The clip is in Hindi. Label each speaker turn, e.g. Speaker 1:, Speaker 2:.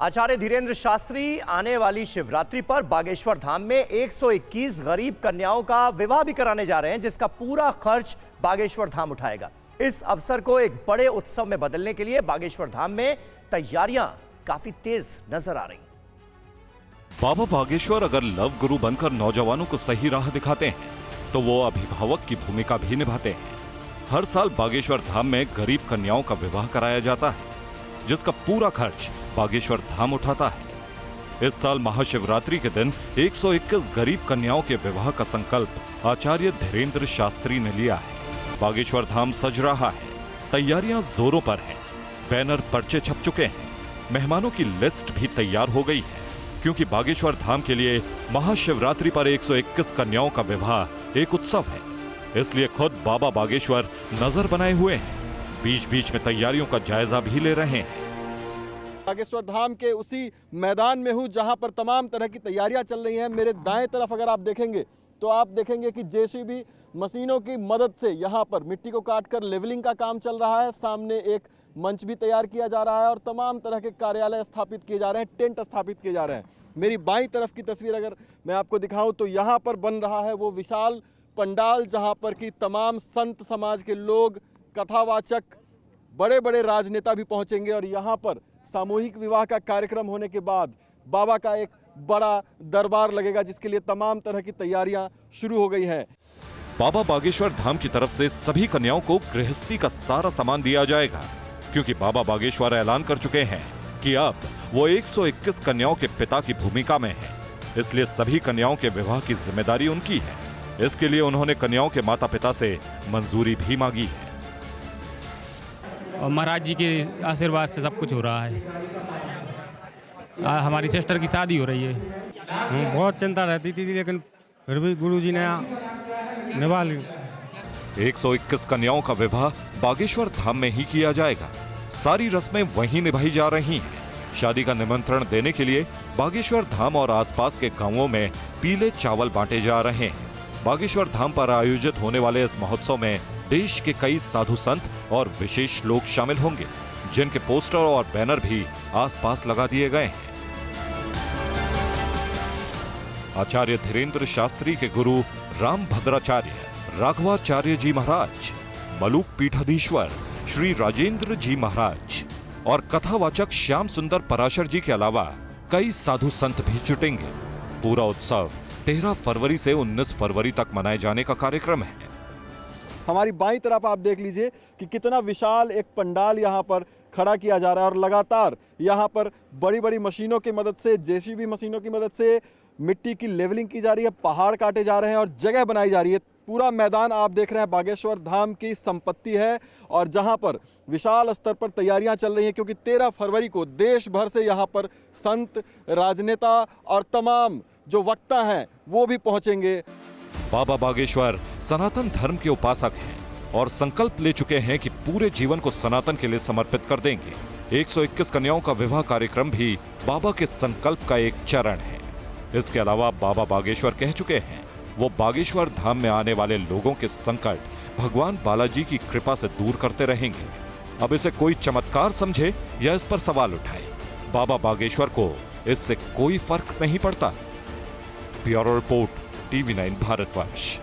Speaker 1: आचार्य धीरेन्द्र शास्त्री आने वाली शिवरात्रि पर बागेश्वर धाम में 121 गरीब कन्याओं का विवाह भी कराने जा रहे हैं, जिसका पूरा खर्च बागेश्वर धाम उठाएगा। इस अवसर को एक बड़े उत्सव में बदलने के लिए बागेश्वर धाम में तैयारियां काफी तेज नजर आ रही।
Speaker 2: बाबा बागेश्वर अगर लव गुरु बनकर नौजवानों को सही राह दिखाते हैं तो वो अभिभावक की भूमिका भी निभाते हैं। हर साल बागेश्वर धाम में गरीब कन्याओं का विवाह कराया जाता है, जिसका पूरा खर्च बागेश्वर धाम उठाता है। इस साल महाशिवरात्रि के दिन 121 गरीब कन्याओं के विवाह का संकल्प आचार्य धीरेन्द्र शास्त्री ने लिया है। बागेश्वर धाम सज रहा है, तैयारियां जोरों पर हैं, बैनर पर्चे छप चुके हैं, मेहमानों की लिस्ट भी तैयार हो गई है, क्योंकि बागेश्वर धाम के लिए महाशिवरात्रि पर 121 कन्याओं का विवाह एक उत्सव है। इसलिए खुद बाबा बागेश्वर नजर बनाए हुए हैं, बीच बीच में तैयारियों का जायजा भी ले रहे हैं।
Speaker 3: बागेश्वर धाम के उसी मैदान में हूं जहां पर तमाम तरह की तैयारियां चल रही हैं। मेरे दाएं तरफ अगर आप देखेंगे तो आप देखेंगे कि जेसीबी मशीनों की मदद से यहां पर मिट्टी को काटकर लेवलिंग का काम चल रहा है। सामने एक मंच भी तैयार किया जा रहा है और तमाम तरह के कार्यालय स्थापित किए जा रहे हैं, टेंट स्थापित किए जा रहे हैं। मेरी बाईं तरफ की तस्वीर अगर मैं आपको दिखाऊं तो यहाँ पर बन रहा है वो विशाल पंडाल, जहाँ पर कि तमाम संत समाज के लोग, कथावाचक, बड़े बड़े राजनेता भी पहुँचेंगे और यहाँ पर सामूहिक विवाह का कार्यक्रम होने के बाद बाबा का एक बड़ा दरबार लगेगा, जिसके लिए तमाम तरह की तैयारियां शुरू हो गई हैं।
Speaker 2: बाबा बागेश्वर धाम की तरफ से सभी कन्याओं को गृहस्थी का सारा सामान दिया जाएगा, क्योंकि बाबा बागेश्वर ऐलान कर चुके हैं कि अब वो 121 कन्याओं के पिता की भूमिका में हैं। इसलिए सभी कन्याओं के विवाह की जिम्मेदारी उनकी है। इसके लिए उन्होंने कन्याओं के माता पिता से मंजूरी भी मांगी है।
Speaker 4: और महाराज जी के आशीर्वाद से सब कुछ हो रहा है। हमारी सिस्टर की शादी हो रही है।
Speaker 5: बहुत चिंता रहती थी, लेकिन फिर भी गुरुजी ने निभा ली।
Speaker 2: 121 कन्याओं का विवाह बागेश्वर धाम में ही किया जाएगा। सारी रस्में वहीं निभाई जा रही हैं। शादी का निमंत्रण देने के लिए बागेश्वर धाम और आसपास के गांवों में पीले चावल बांटे जा रहे हैं। बागेश्वर धाम पर आयोजित होने वाले इस महोत्सव में देश के कई साधु संत और विशेष लोग शामिल होंगे, जिनके पोस्टर और बैनर भी आसपास लगा दिए गए हैं। आचार्य धीरेन्द्र शास्त्री के गुरु राम भद्राचार्य, राघवाचार्य जी महाराज, मलूक पीठाधीश्वर श्री राजेंद्र जी महाराज और कथावाचक श्याम सुंदर पराशर जी के अलावा कई साधु संत भी जुटेंगे। पूरा उत्सव 13 फरवरी से 19 फरवरी तक मनाए जाने का कार्यक्रम है।
Speaker 3: हमारी बाईं तरफ आप देख लीजिए कि कितना विशाल एक पंडाल यहाँ पर खड़ा किया जा रहा है और लगातार यहाँ पर बड़ी बड़ी मशीनों की मदद से, जेसीबी मशीनों की मदद से मिट्टी की लेवलिंग की जा रही है, पहाड़ काटे जा रहे हैं और जगह बनाई जा रही है। पूरा मैदान आप देख रहे हैं बागेश्वर धाम की संपत्ति है और जहां पर विशाल स्तर पर तैयारियां चल रही हैं, क्योंकि 13 फरवरी को देश भर से यहां पर संत, राजनेता और तमाम जो वक्ता हैं वो भी पहुंचेंगे।
Speaker 2: बाबा बागेश्वर सनातन धर्म के उपासक हैं और संकल्प ले चुके हैं कि पूरे जीवन को सनातन के लिए समर्पित कर देंगे। 121 कन्याओं का विवाह कार्यक्रम भी बाबा के संकल्प का एक चरण है। इसके अलावा बाबा बागेश्वर कह चुके हैं वो बागेश्वर धाम में आने वाले लोगों के संकट भगवान बालाजी की कृपा से दूर करते रहेंगे। अब इसे कोई चमत्कार समझे या इस पर सवाल उठाए, बाबा बागेश्वर को इससे कोई फर्क नहीं पड़ता। Bureau report, TV9 Bharatvarsh.